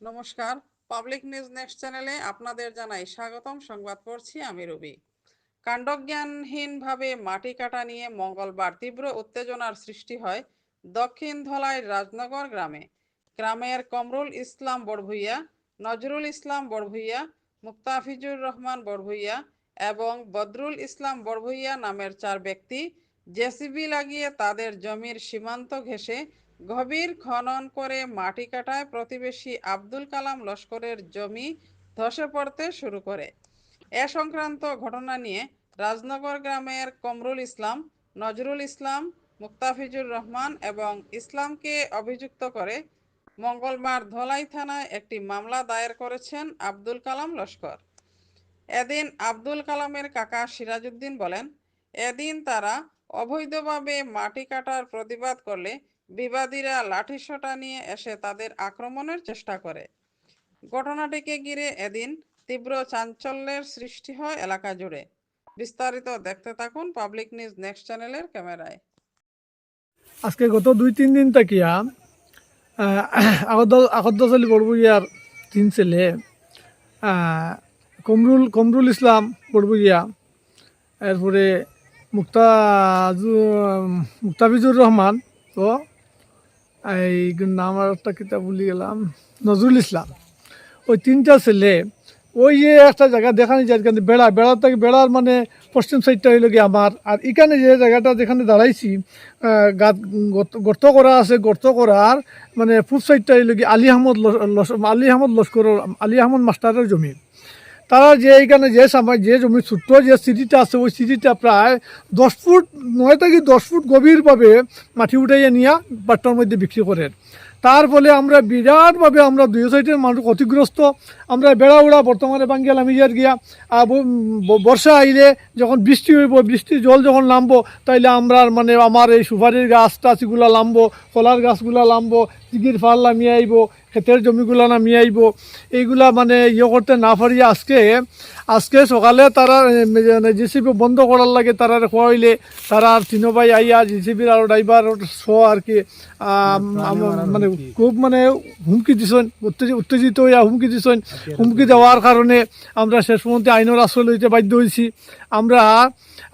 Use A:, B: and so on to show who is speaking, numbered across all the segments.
A: নমস্কার, public news next চ্যানেলে আপনাদের জানাই স্বাগতম। সংবাদ পড়ছি আমি রবি। কাণ্ডজ্ঞানহীনভাবে মাটি কাটা নিয়ে মঙ্গলবার তীব্র উত্তেজনার সৃষ্টি হয় দক্ষিণ ধলাইয়ের রাজনগর গ্রামে। গ্রামের কমরুল ইসলাম বড়ভূইয়া, নজরুল ইসলাম বড়ভূইয়া, মুক্তাফিজুর রহমান বড়ভূইয়া এবং বদরুল ইসলাম বড়ভূইয়া নামের 4 ব্যক্তি জেসিবি লাগিয়ে তাদের জমির সীমান্ত ঘেঁষে গভীর খনন করে মাটি কাটায় প্রতিবেশী আব্দুল কালাম লস্করের জমি ধসে পড়তে শুরু করে। এ সংক্রান্ত ঘটনা নিয়ে রাজনগর গ্রামের কমরুল ইসলাম, নজরুল ইসলাম, মুক্তাফিজুর রহমান এবং ইসলামকে অভিযুক্ত করে মঙ্গলবার ধলাই থানায় একটি মামলা দায়ের করেছেন আব্দুল কালাম লস্কর। এদিন আব্দুল কালামের কাকা সিরাজউদ্দিন বলেন, এদিন তারা অবৈধভাবে মাটি কাটার প্রতিবাদ করলে বিবাদীরা লাঠিসোঁটা নিয়ে এসে তাদের আক্রমণের চেষ্টা করে। ঘটনাটিকে ঘিরে এদিন তীব্র চাঞ্চল্যের সৃষ্টি হয় এলাকা জুড়ে। বিস্তারিত দেখতে থাকুন পাবলিক নিউজ নেক্সট চ্যানেলের ক্যামেরায়।
B: আজকে গত 2-3 দিন তাকিয়া আগদ্দালি বড়বুইয়ার 3 ছেলে কমরুল ইসলাম বড়বুইয়া, এরপরে মুক্তাফিজুর রহমান ও এই নাম আর একটা কিতাব ভুলে গেলাম, নজরুল ইসলাম, ওই 3টা ছেলে ওই যে একটা জায়গা দেখানি যায় বেড়ার মানে পশ্চিম সাইডটা হইল গিয়ে আমার, আর এখানে যে জায়গাটা যেখানে দাঁড়াইছি গর্ত করা আছে, গর্ত করার মানে পূর্ব সাইডটা হইল গিয়ে আলী আহমদ লস্কর, আলী আহমদ মাস্টারের জমি। তারা যে এইখানে যে জমি ছোট্ট যে সিটিটা আছে, ওই সিটিটা প্রায় 9 থেকে 10 ফুট গভীরভাবে মাটি উঠাইয়া নিয়ে বাট্টার মধ্যে বিক্রি করেন। তার ফলে আমরা বিরাটভাবে আমরা 2 সাইডের মানুষ ক্ষতিগ্রস্ত। আমরা বেড়া বর্তমানে বাঙ্গিয়া নামিয়ার গিয়া বর্ষা আইলে যখন বৃষ্টি হইব, বৃষ্টির জল যখন নামবো, তাইলে আমরা মানে আমার এই সুপারির গাছ টাছগুলা নামবো, কলার গাছগুলা নামবো, চিকির ফাল নামিয়ে আইব, ক্ষেতের জমিগুলা নামিয়ে আইব। এইগুলা মানে করতে না পারিয়া আজকে সকালে তারা জেসিবি বন্ধ করার লাগে তারা খোয়াইলে তারা আর 3 ভাই আইয়া জেসিবির আর ড্রাইভার আর কি মানে খুব মানে হুমকি দিছেন, উত্তেজিত হইয়া হুমকি দিছেন। হুমকি দেওয়ার কারণে আমরা শেষ পর্যন্ত আইনের আশ্রয় লইতে বাধ্য হয়েছি। আমরা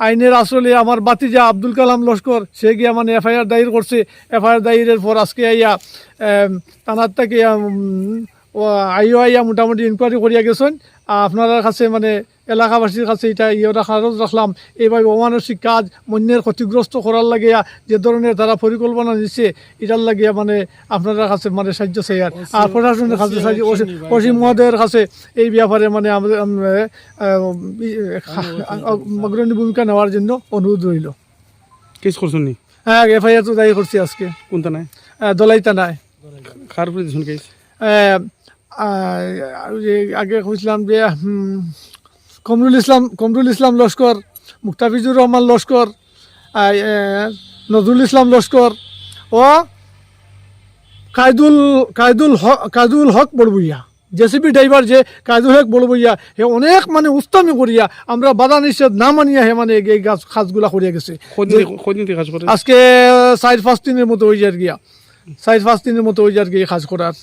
B: আইনের আশ্রয়ে আমার বাতিজা আব্দুল কালাম লস্কর সে গিয়া মানে এফআইআর দায়ের করছে। এফআইআর দায়েরের পর আজকে আইয়া থানার থেকে আইয়া মোটামুটি ইনকোয়ারি করিয়া গেছেন। আপনার কাছে মানে এলাকাবাসীর কাছে এটা খারজ রাখলাম, এইভাবে অমানসিক কাজ মন্যের ক্ষতিগ্রস্ত করার লাগিয়া যে ধরনের তারা পরিকল্পনা নিচ্ছে, এটার লাগিয়া মানে আপনার কাছে মানে সাহায্য চাই। আর প্রশাসনের কাছে অসীম মহোদয়ের কাছে এই ব্যাপারে মানে আমাদের অগ্রণী ভূমিকা নেওয়ার জন্য অনুরোধ রইল।
C: কেস করছেন নি?
B: হ্যাঁ, এফআইআর তো দায়ী করছি আজকে।
C: কোন থানায়?
B: দলাই থানায়।
C: কার উপরে দিয়েছেন কেস?
B: আগে কইছিলাম যে কমরুল ইসলাম লস্কর, মুক্তাফিজুর রহমান লস্কর, নজরুল ইসলাম লস্কর ও কায়দুল হক বড়বুইয়া, জেসিবি ড্রাইভার যে কায়দুল হক বড়বুইয়া, হে অনেক মানে উস্তামি করিয়া আমরা বাধা নিষেধ না মানিয়া হে মানে এই কাজগুলা করিয়া গেছে। আজকে 4-5 দিনের মতো হয়ে যার গিয়া 4-5 দিনের মতো হয়ে যার গিয়ে কাজ করার।